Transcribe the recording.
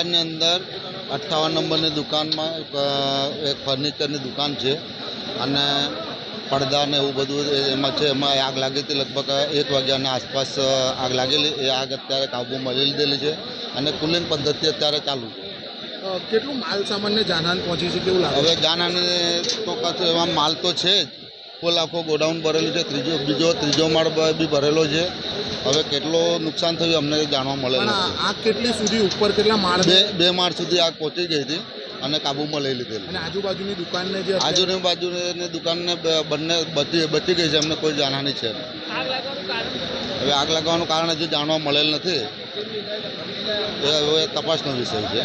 બજારની અંદર 58 નંબરની દુકાનમાં એક ફર્નિચરની દુકાન છે અને પડદા ને એવું બધું એમાં છે. એમાં આગ લાગી હતી. લગભગ 1 વાગ્યાના આસપાસ આગ લાગેલી. એ આગ અત્યારે કાબૂમાં લઈ લીધેલી છે અને કુલિંગ પદ્ધતિ અત્યારે ચાલુ છે. કેટલું માલ સામાનને જાનહાન પહોંચી છે, કેવું લાગે? હવે જાનહાનિ તો કશું એવા માલ તો છે જ. ફૂલ આખો ગોડાઉન ભરેલું છે. ત્રીજો માળ બી ભરેલો છે. હવે કેટલો નુકસાન થયું અમને જાણવા મળે પણ નથી. આગ કેટલી સુધી ઉપર, કેટલા માળ? બે માળ સુધી આગ પહોંચી ગઈ હતી અને કાબૂમાં લઈ લીધેલી. અને આજુબાજુની દુકાનને જે બાજુની દુકાનને બંને બચી ગઈ છે. એમને કોઈ જાનહાનિ છે. હવે આગ લાગવાનું કારણ હજુ જાણવા મળેલ નથી. એ હવે તપાસનો વિષય છે.